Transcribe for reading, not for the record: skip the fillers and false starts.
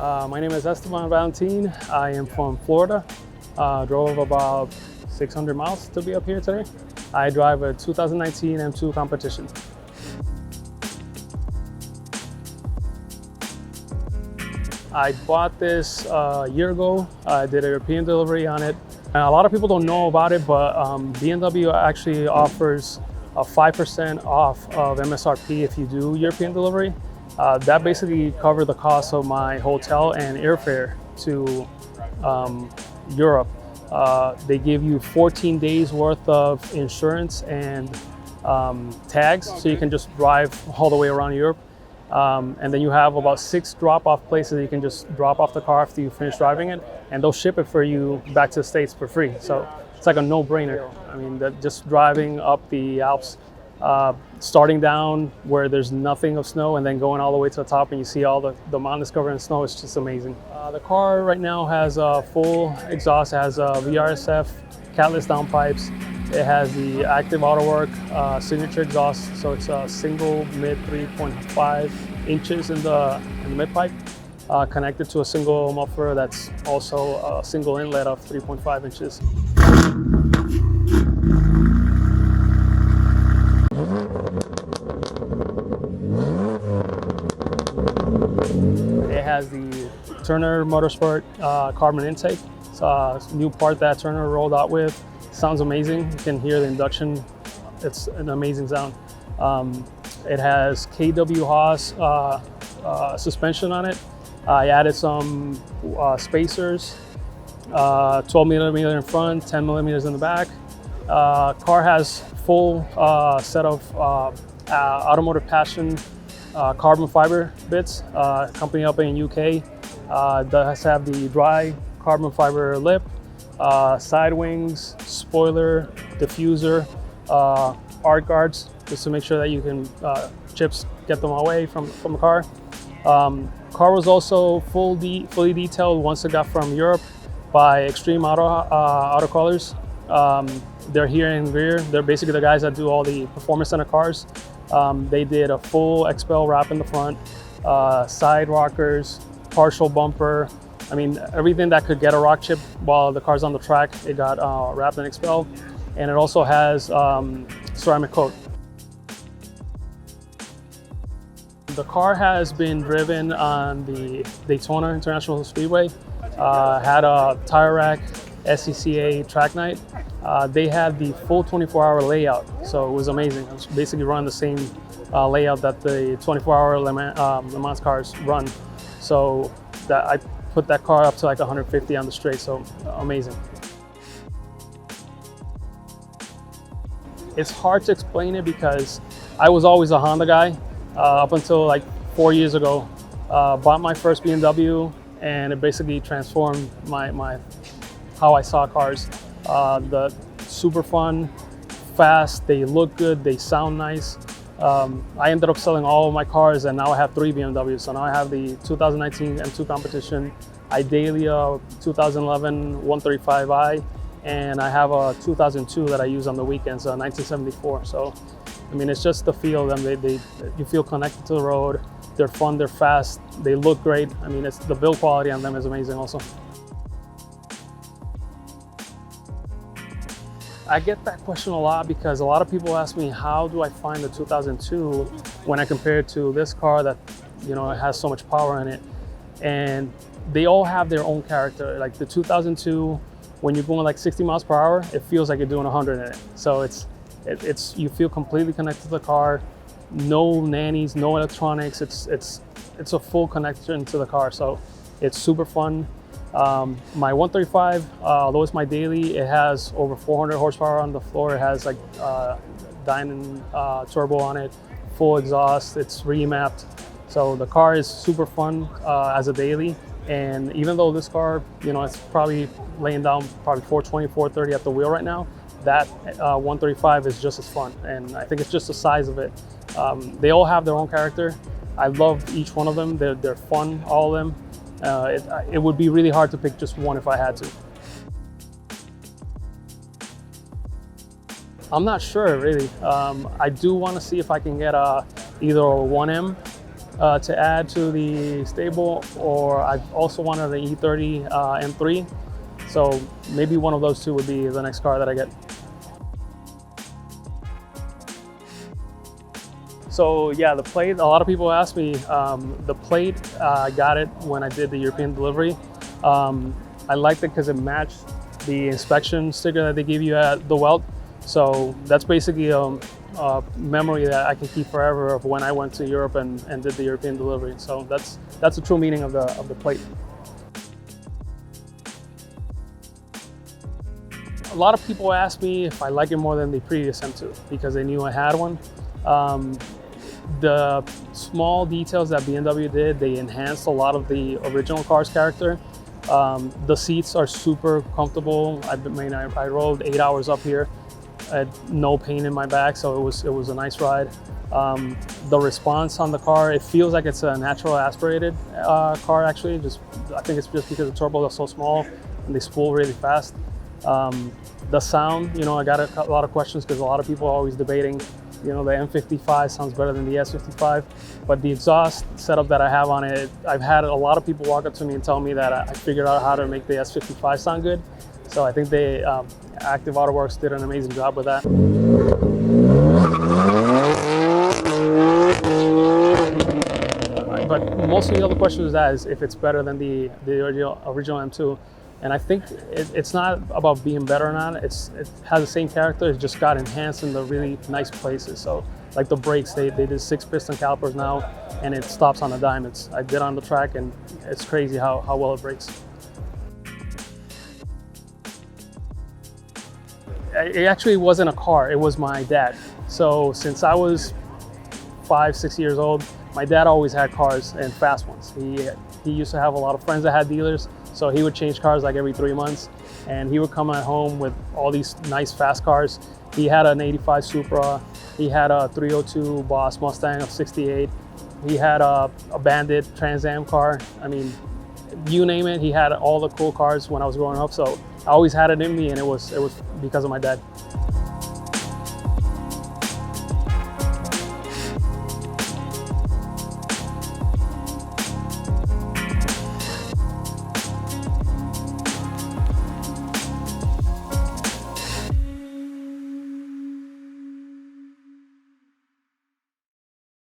My name is Esteban. I am from Florida. Drove about 600 miles to be up here today. I drive a 2019 M2 Competition. I bought this a year ago. I did a European delivery on it. A lot of people don't know about it, but BMW actually offers a 5% off of MSRP if you do European delivery. That basically covered the cost of my hotel and airfare to Europe. They give you 14 days worth of insurance and tags, so you can just drive all the way around Europe. And then you have about 6 drop-off places you can just drop off the car after you finish driving it, and they'll ship it for you back to the States for free. So it's like a no-brainer. I mean, just driving up the Alps, starting down where there's nothing of snow and then going all the way to the top and you see all the mountains covered in snow, it's just amazing. The car right now has a full exhaust. It has a VRSF, catless downpipes. It has the active auto work signature exhaust, so it's a single mid 3.5 inches in the mid pipe, connected to a single muffler that's also a single inlet of 3.5 inches. It has the Turner Motorsport carbon intake. It's a new part that Turner rolled out with. Sounds amazing. You can hear the induction. It's an amazing sound. It has KW Haas suspension on it. I added some spacers, 12 millimeter in front, 10 millimeters in the back. Car has full set of Automotive Passion carbon fiber bits, company up in UK. Does have the dry carbon fiber lip, side wings, spoiler, diffuser, arc guards, just to make sure that you can chips get them away from the car. Car was also fully detailed once it got from Europe by Extreme Auto Colors. They're here in rear. They're basically the guys that do all the performance center cars. They did a full XPEL wrap in the front, side rockers, partial bumper. I mean, everything that could get a rock chip while the car's on the track, it got wrapped in XPEL. And it also has ceramic coat. The car has been driven on the Daytona International Speedway, had a tire rack, SCCA track night. They had the full 24-hour layout, so it was amazing. It was basically running the same layout that the 24-hour Le Mans cars run. So that I put that car up to like 150 on the straight, so amazing. It's hard to explain it because I was always a Honda guy up until like 4 years ago. Bought my first BMW, and it basically transformed my how I saw cars. The super fun, fast, they look good, they sound nice. I ended up selling all of my cars, and now I have 3 BMWs. So now I have the 2019 M2 Competition, Idalia 2011 135i, and I have a 2002 that I use on the weekends, a 1974. So, I mean, it's just the feel of them. You feel connected to the road. They're fun, they're fast, they look great. I mean, it's the build quality on them is amazing also. I get that question a lot because a lot of people ask me, how do I find the 2002 when I compare it to this car that, you know, it has so much power in it? And they all have their own character. Like the 2002, when you're going like 60 miles per hour, it feels like you're doing 100 in it. So it's you feel completely connected to the car, no nannies, no electronics. It's a full connection to the car. So it's super fun. My 135, although it's my daily, it has over 400 horsepower on the floor. It has like Dynon turbo on it, full exhaust. It's remapped. So the car is super fun as a daily. And even though this car, you know, it's probably laying down probably 420, 430 at the wheel right now, that 135 is just as fun. And I think it's just the size of it. They all have their own character. I love each one of them. They're fun, all of them. It would be really hard to pick just one if I had to. I'm not sure really. I do want to see if I can get either a 1M to add to the stable, or I also wanted the E30 M3. So maybe one of those two would be the next car that I get. So yeah, the plate, a lot of people ask me, the plate, I got it when I did the European delivery. I liked it because it matched the inspection sticker that they give you at the weld. So that's basically a memory that I can keep forever of when I went to Europe and did the European delivery. So that's the true meaning of the plate. A lot of people ask me if I like it more than the previous M2 because they knew I had one. The small details that BMW did, they enhanced a lot of the original car's character. The seats are super comfortable. I rode 8 hours up here. I had no pain in my back, so it was a nice ride. The response on the car, it feels like it's a natural aspirated car actually. I think it's just because the turbos are so small and they spool really fast. The sound, you know, I got a lot of questions because a lot of people are always debating, you know, the M55 sounds better than the S55, but the exhaust setup that I have on it, I've had a lot of people walk up to me and tell me that I figured out how to make the S55 sound good. So I think they, Active AutoWorks did an amazing job with that. But most of the other question is if it's better than the original M2. And I think it's not about being better or not. It has the same character. It just got enhanced in the really nice places. So like the brakes, they did 6-piston calipers now, and it stops on a dime. I did on the track, and it's crazy how well it brakes. It actually wasn't a car. It was my dad. So since I was 5-6 years old, my dad always had cars, and fast ones. He used to have a lot of friends that had dealers. So he would change cars like every 3 months, and he would come at home with all these nice fast cars. He had an 85 Supra, he had a 302 Boss Mustang of 68, he had a Bandit Trans Am car. I mean, you name it, he had all the cool cars when I was growing up. So I always had it in me, and it was because of my dad.